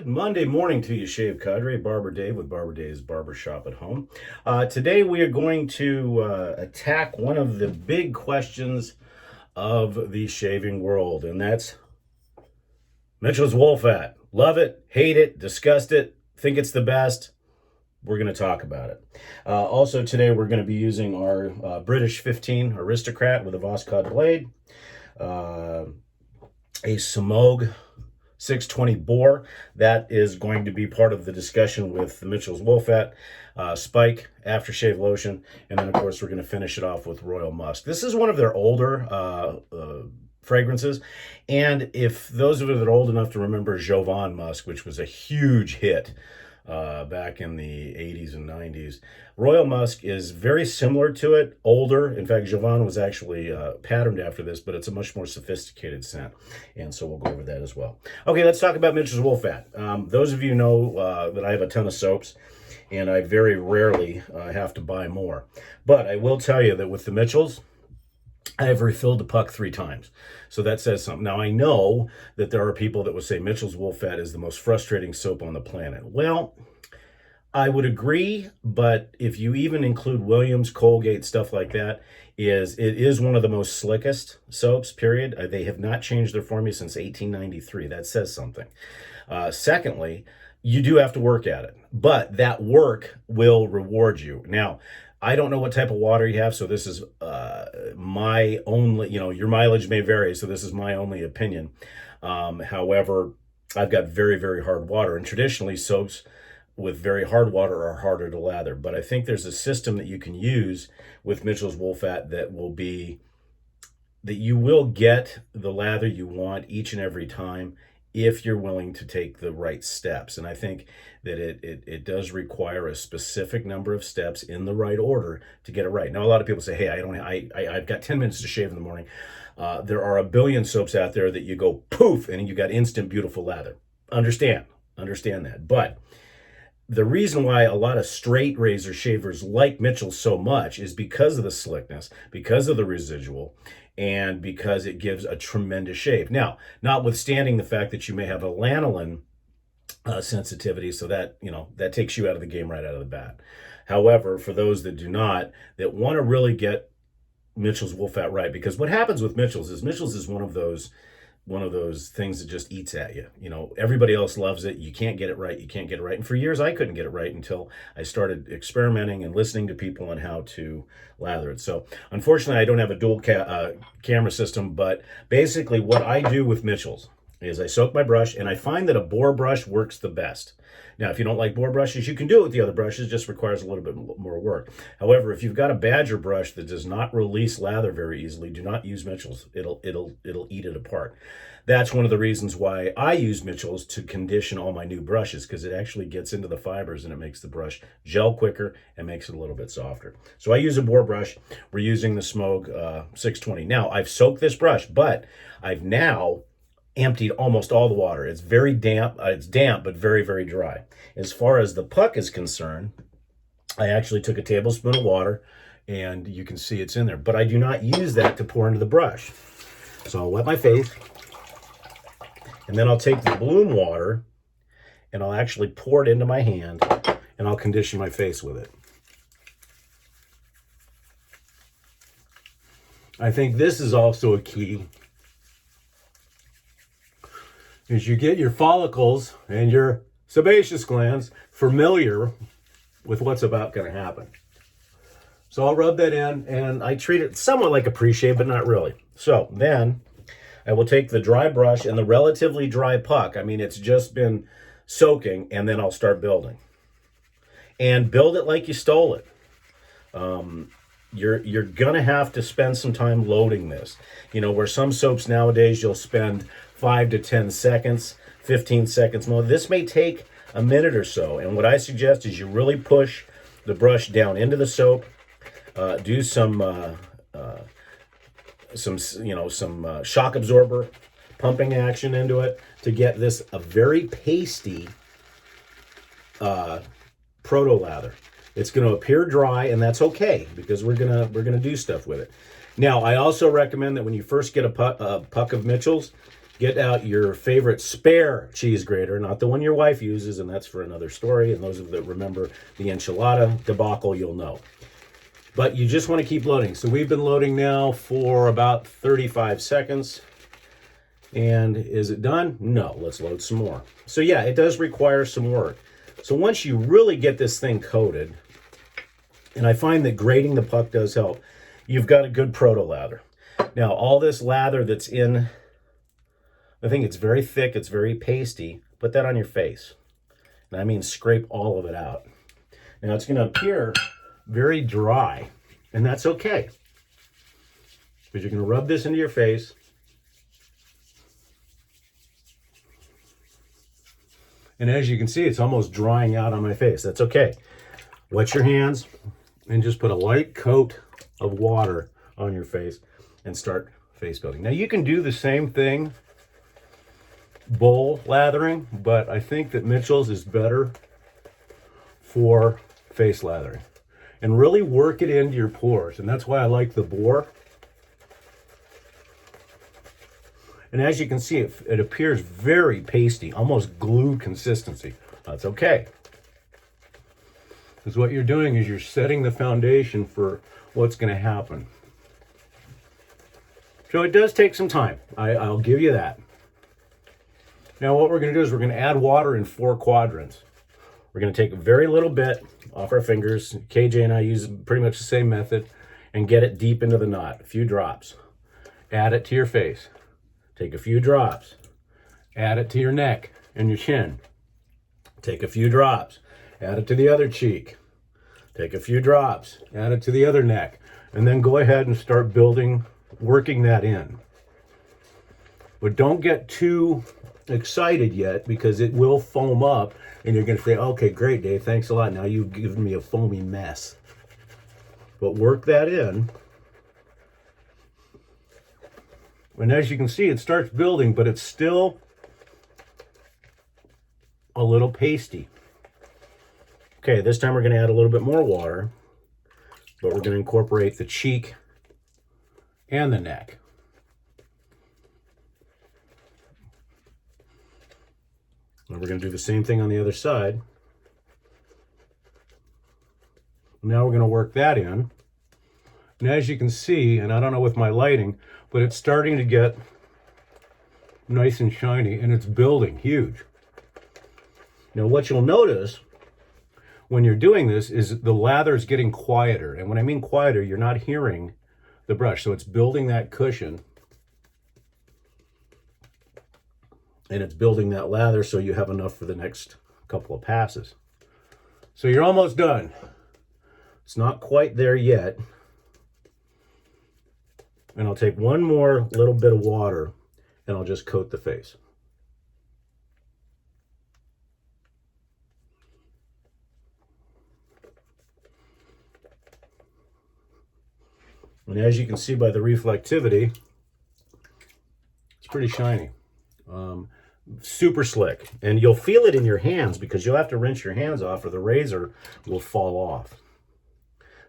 Good Monday morning to you, Shave Cadre. Barber Dave with Barber Dave's Barbershop at Home. Today we are going to attack one of the big questions of the shaving world, and that's Mitchell's wool fat. Love it, hate it, disgust it, think it's the best. We're going to talk about it. Also today we're going to be using our British 15 Aristocrat with a Voskhod blade, a Samog 620 bore. That is going to be part of the discussion with the Mitchell's wool fat, spike, aftershave lotion, and then of course we're going to finish it off with Royal Musk. This is one of their older fragrances, and if those of you that are old enough to remember Jovan Musk, which was a huge hit back in the 80s and 90s, Royal Musk is very similar to it, older. In fact, Jovan was actually patterned after this, but it's a much more sophisticated scent, and so we'll go over that as well. Okay, let's talk about Mitchell's wool fat. Those of you know that I have a ton of soaps, and I very rarely have to buy more. But I will tell you that with the Mitchell's, I have refilled the puck 3 times. So that says something. Now, I know that there are people that would say Mitchell's wool fat is the most frustrating soap on the planet. Well, I would agree, but if you even include Williams, Colgate, stuff like that, it is one of the most slickest soaps, period. They have not changed their formula since 1893. That says something. Secondly, you do have to work at it, but that work will reward you. Now, I don't know what type of water you have, so this is my only, your mileage may vary, so this is my only opinion. However, I've got very, very hard water, and traditionally soaps with very hard water are harder to lather. But I think there's a system that you can use with Mitchell's wool fat that you will get the lather you want each and every time if you're willing to take the right steps. And I think that it does require a specific number of steps in the right order to get it right. Now, a lot of people say, hey, I've got 10 minutes to shave in the morning. There are a billion soaps out there that you go poof and you got instant beautiful lather. Understand that. But the reason why a lot of straight razor shavers like Mitchell so much is because of the slickness, because of the residual, and because it gives a tremendous shave. Now, notwithstanding the fact that you may have a lanolin sensitivity, so that, that takes you out of the game right out of the bat. However, for those that do not, that want to really get Mitchell's wool fat right, because what happens with Mitchell's is one of those things that just eats at you. Everybody else loves it. You can't get it right. And for years, I couldn't get it right until I started experimenting and listening to people on how to lather it. So unfortunately, I don't have a dual camera system, but basically what I do with Mitchell's is I soak my brush, and I find that a bore brush works the best. Now, if you don't like bore brushes, you can do it with the other brushes. It just requires a little bit more work. However, if you've got a badger brush that does not release lather very easily, do not use Mitchell's. It'll eat it apart. That's one of the reasons why I use Mitchell's to condition all my new brushes, because it actually gets into the fibers and it makes the brush gel quicker and makes it a little bit softer. So I use a bore brush. We're using the Smog 620. Now, I've soaked this brush, but I've now emptied almost all the water. It's very damp. It's damp, but very, very dry. As far as the puck is concerned, I actually took a tablespoon of water, and you can see it's in there. But I do not use that to pour into the brush. So I'll wet my face, and then I'll take the bloom water, and I'll actually pour it into my hand, and I'll condition my face with it. I think this is also a key, is you get your follicles and your sebaceous glands familiar with what's about going to happen. So I'll rub that in, and I treat it somewhat like a pre-shave, but not really. So then I will take the dry brush and the relatively dry puck. I mean, it's just been soaking, and then I'll start building. And build it like you stole it. You're gonna have to spend some time loading this. Where some soaps nowadays you'll spend 5 to 10 seconds, 15 seconds more. This may take a minute or so. And what I suggest is you really push the brush down into the soap, do some shock absorber pumping action into it to get this a very pasty proto lather. It's going to appear dry, and that's okay, because we're gonna do stuff with it. Now, I also recommend that when you first get a puck of Mitchell's, Get out your favorite spare cheese grater, not the one your wife uses, and that's for another story. And those of that remember the enchilada debacle, you'll know. But you just want to keep loading. So we've been loading now for about 35 seconds. And is it done? No, let's load some more. So yeah, it does require some work. So once you really get this thing coated, and I find that grating the puck does help, you've got a good proto lather. Now, all this lather that's in, I think it's very thick, it's very pasty. Put that on your face. And I mean scrape all of it out. Now it's going to appear very dry, and that's okay. Because you're going to rub this into your face. And as you can see, it's almost drying out on my face. That's okay. Wet your hands and just put a light coat of water on your face and start face building. Now you can do the same thing bowl lathering, but I think that Mitchell's is better for face lathering. And really work it into your pores. And that's why I like the bore. And as you can see, it appears very pasty, almost glue consistency. That's okay. Because what you're doing is you're setting the foundation for what's going to happen. So it does take some time. I'll give you that. Now what we're going to do is we're going to add water in 4 quadrants. We're going to take a very little bit off our fingers. KJ and I use pretty much the same method, and get it deep into the knot. A few drops. Add it to your face. Take a few drops. Add it to your neck and your chin. Take a few drops. Add it to the other cheek. Take a few drops. Add it to the other neck. And then go ahead and start building, working that in. But don't get too excited yet, because it will foam up and you're going to say, okay, great, Dave, thanks a lot. Now you've given me a foamy mess. But work that in. And as you can see, it starts building, but it's still a little pasty. Okay, this time we're going to add a little bit more water, but we're going to incorporate the cheek and the neck. And we're going to do the same thing on the other side. Now we're going to work that in. And as you can see, and I don't know with my lighting, but it's starting to get nice and shiny, and it's building huge. Now what you'll notice when you're doing this is the lather is getting quieter. And when I mean quieter, you're not hearing the brush. So it's building that cushion. And it's building that lather so you have enough for the next couple of passes. So you're almost done. It's not quite there yet. And I'll take one more little bit of water and I'll just coat the face. And as you can see by the reflectivity, it's pretty shiny. Super slick, and you'll feel it in your hands because you'll have to rinse your hands off or the razor will fall off.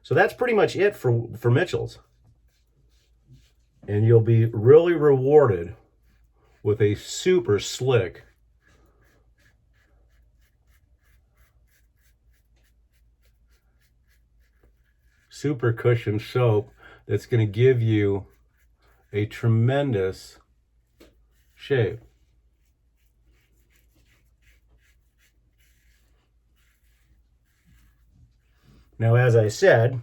So that's pretty much it for Mitchell's, and you'll be really rewarded with a super slick super cushion soap that's going to give you a tremendous shape. Now, as I said,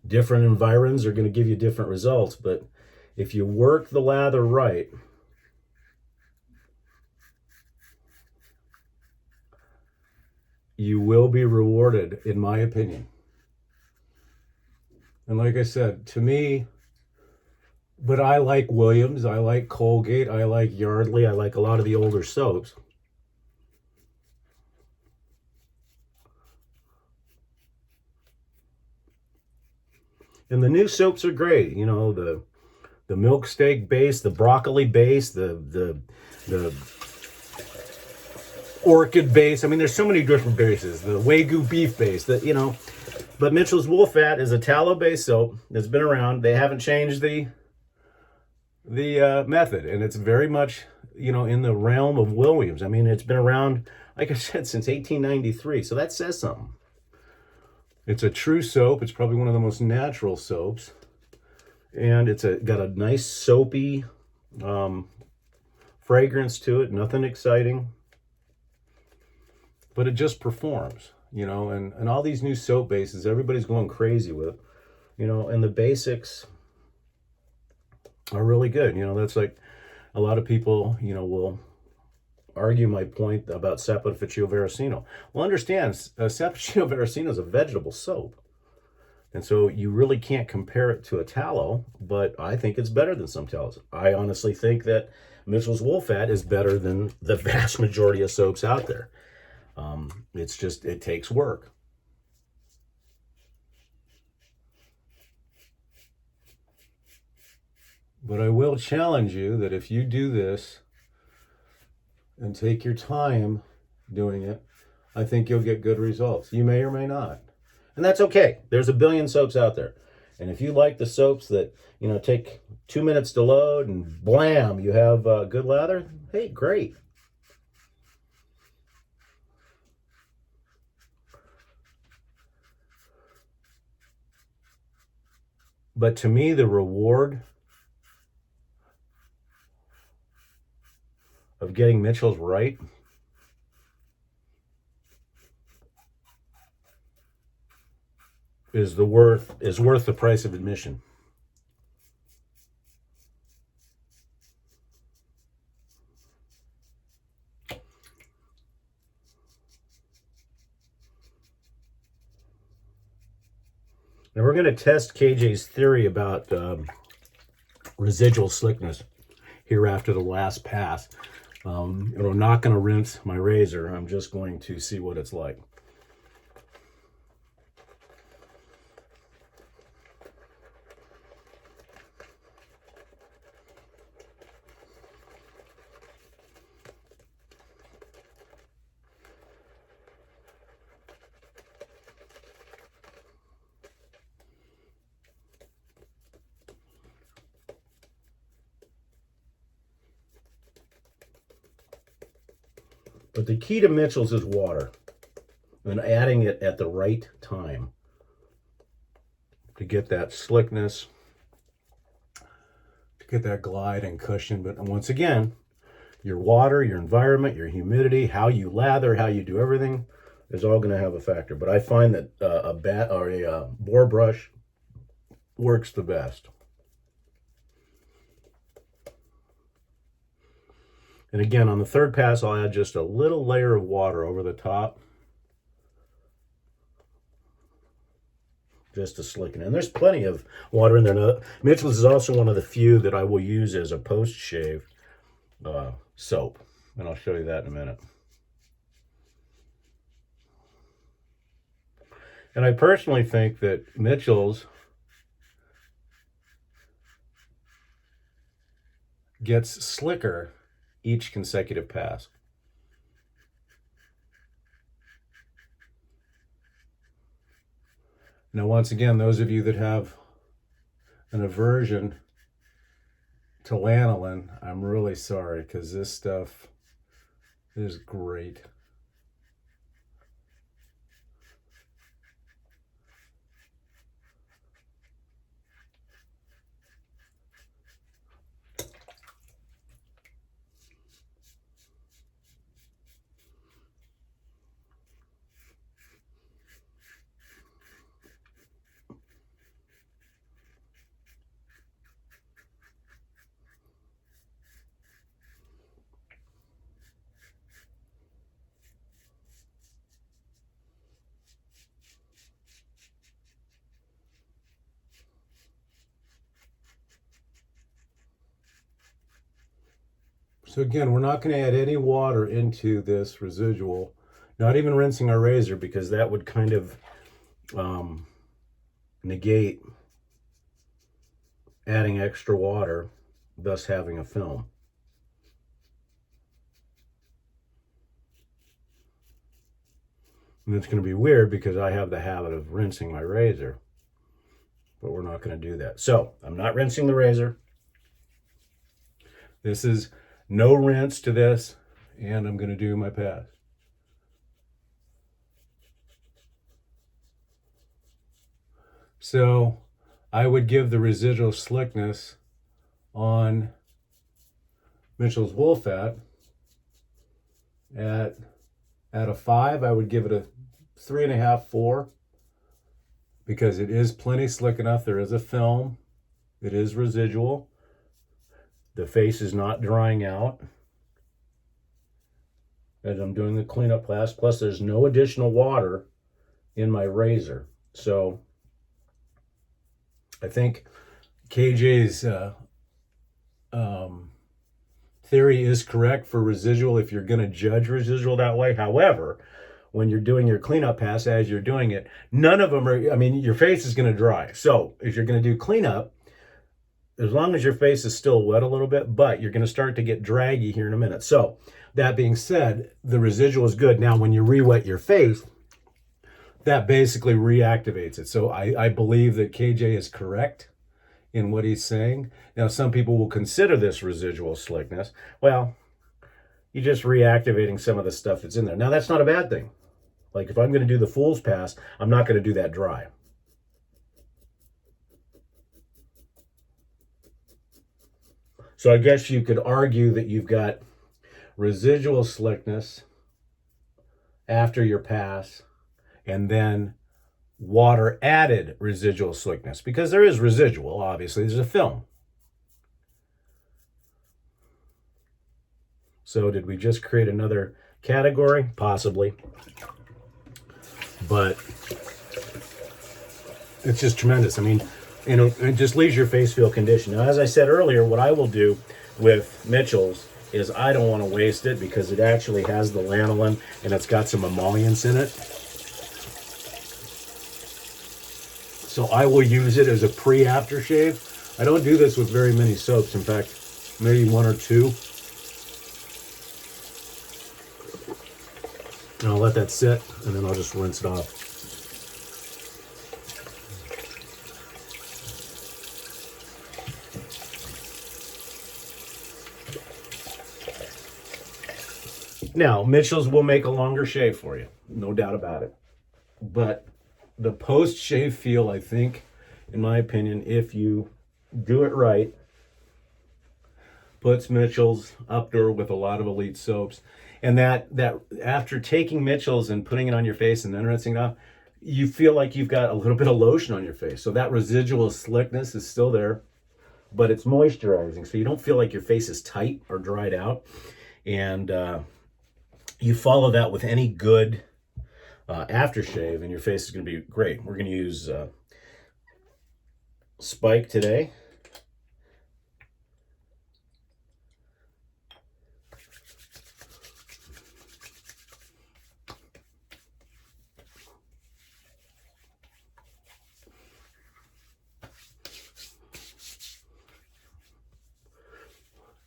different environs are going to give you different results, but if you work the lather right, you will be rewarded, in my opinion. And like I said, to me, but I like Williams, I like Colgate, I like Yardley, I like a lot of the older soaps. And the new soaps are great, you know, the milk steak base, the broccoli base, the orchid base. I mean, there's so many different bases. The Wagyu beef base, you know. But Mitchell's Wool Fat is a tallow-based soap that's been around. They haven't changed the the method, and it's very much, in the realm of Williams. I mean, it's been around, like I said, since 1893, so that says something. It's a true soap. It's probably one of the most natural soaps, and it's got a nice soapy fragrance to it. Nothing exciting, but it just performs. And all these new soap bases, everybody's going crazy with, and the basics are really good. That's like a lot of people, will argue my point about Sapofficino Veracino. Well, understand, Sapofficino Veracino is a vegetable soap. And so you really can't compare it to a tallow, but I think it's better than some tallows. I honestly think that Mitchell's Wool Fat is better than the vast majority of soaps out there. It's just, it takes work. But I will challenge you that if you do this and take your time doing it, I think you'll get good results. You may or may not. And that's okay. There's a billion soaps out there. And if you like the soaps that, take 2 minutes to load and blam, you have good lather, hey, great. But to me, the reward of getting Mitchell's right is worth the price of admission. Now we're going to test KJ's theory about residual slickness here after the last pass. I'm not going to rinse my razor. I'm just going to see what it's like. But the key to Mitchell's is water and adding it at the right time to get that slickness, to get that glide and cushion. But once again, your water, your environment, your humidity, how you lather, how you do everything is all going to have a factor. But I find that a bore brush works the best. And again, on the third pass, I'll add just a little layer of water over the top, just to slicken it. And there's plenty of water in there. Now, Mitchell's is also one of the few that I will use as a post-shave soap. And I'll show you that in a minute. And I personally think that Mitchell's gets slicker each consecutive pass. Now, once again, those of you that have an aversion to lanolin, I'm really sorry, because this stuff is great. So again, we're not going to add any water into this residual, not even rinsing our razor, because that would kind of negate adding extra water, thus having a film. And it's going to be weird because I have the habit of rinsing my razor, but we're not going to do that. So I'm not rinsing the razor. This is no rinse to this, and I'm going to do my pass. So I would give the residual slickness on Mitchell's wool fat at a 5. I would give it a 3.5, 4, because it is plenty slick enough. There is a film. It is residual. The face is not drying out as I'm doing the cleanup pass. Plus, there's no additional water in my razor. So I think KJ's theory is correct for residual if you're going to judge residual that way. However, when you're doing your cleanup pass, as you're doing it, none of them are, I mean, your face is going to dry. So if you're going to do cleanup, as long as your face is still wet a little bit, but you're going to start to get draggy here in a minute. So that being said, the residual is good. Now, when you re-wet your face, that basically reactivates it. So I believe that KJ is correct in what he's saying. Now, some people will consider this residual slickness. Well, you're just reactivating some of the stuff that's in there. Now, that's not a bad thing. Like if I'm going to do the fool's pass, I'm not going to do that dry. So I guess you could argue that you've got residual slickness after your pass, and then water added residual slickness, because there is residual, obviously, there's a film. So did we just create another category? Possibly. But it's just tremendous. I mean, you know, it just leaves your face feel conditioned. Now, as I said earlier, what I will do with Mitchell's is I don't want to waste it because it actually has the lanolin and it's got some emollients in it. So I will use it as a pre-aftershave. I don't do this with very many soaps. In fact, maybe 1 or 2. And I'll let that sit, and then I'll just rinse it off. Now, Mitchell's will make a longer shave for you, no doubt about it. But the post-shave feel, I think, in my opinion, if you do it right, puts Mitchell's up there with a lot of elite soaps. And that after taking Mitchell's and putting it on your face and then rinsing it off, you feel like you've got a little bit of lotion on your face. So that residual slickness is still there, but it's moisturizing. So you don't feel like your face is tight or dried out. And you follow that with any good aftershave, and your face is going to be great. We're going to use Spike today.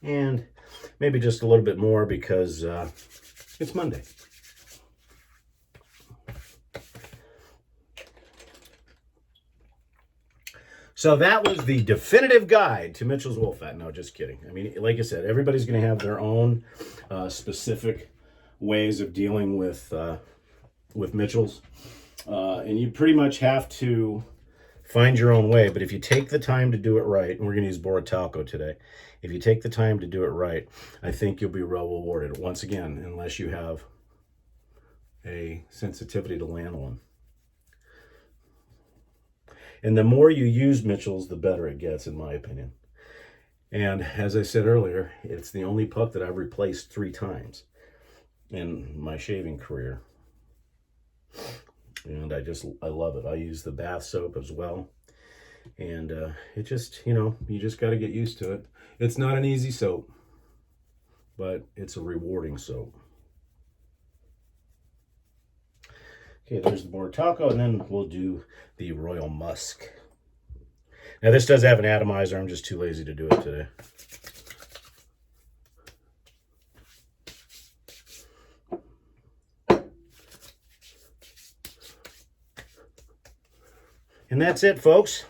And maybe just a little bit more because it's Monday. So that was the definitive guide to Mitchell's wool fat. No, just kidding. I mean, like I said, everybody's going to have their own specific ways of dealing with Mitchell's. And you pretty much have to find your own way. But if you take the time to do it right, and we're going to use Boratalco today, if you take the time to do it right, I think you'll be well rewarded. Once again, unless you have a sensitivity to lanolin. And the more you use Mitchell's, the better it gets, in my opinion. And as I said earlier, it's the only puck that I've replaced 3 times in my shaving career. And I love it. I use the bath soap as well. And it just, you just got to get used to it. It's not an easy soap, but it's a rewarding soap. Okay, there's the Boratalco, and then we'll do the Royal Musk. Now, this does have an atomizer. I'm just too lazy to do it today. And that's it, folks.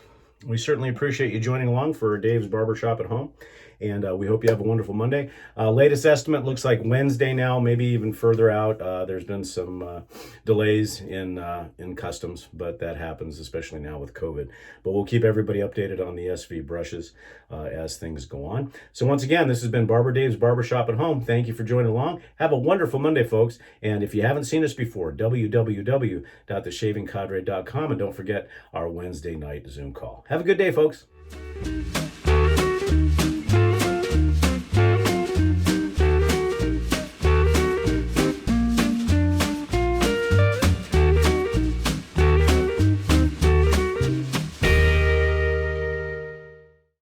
We certainly appreciate you joining along for Dave's Barbershop at Home. And we hope you have a wonderful Monday. Latest estimate looks like Wednesday now, maybe even further out. There's been some delays in customs, but that happens, especially now with COVID. But we'll keep everybody updated on the SV brushes as things go on. So once again, this has been Barber Dave's Barbershop at Home. Thank you for joining along. Have a wonderful Monday, folks. And if you haven't seen us before, www.theshavingcadre.com. And don't forget our Wednesday night Zoom call. Have a good day, folks.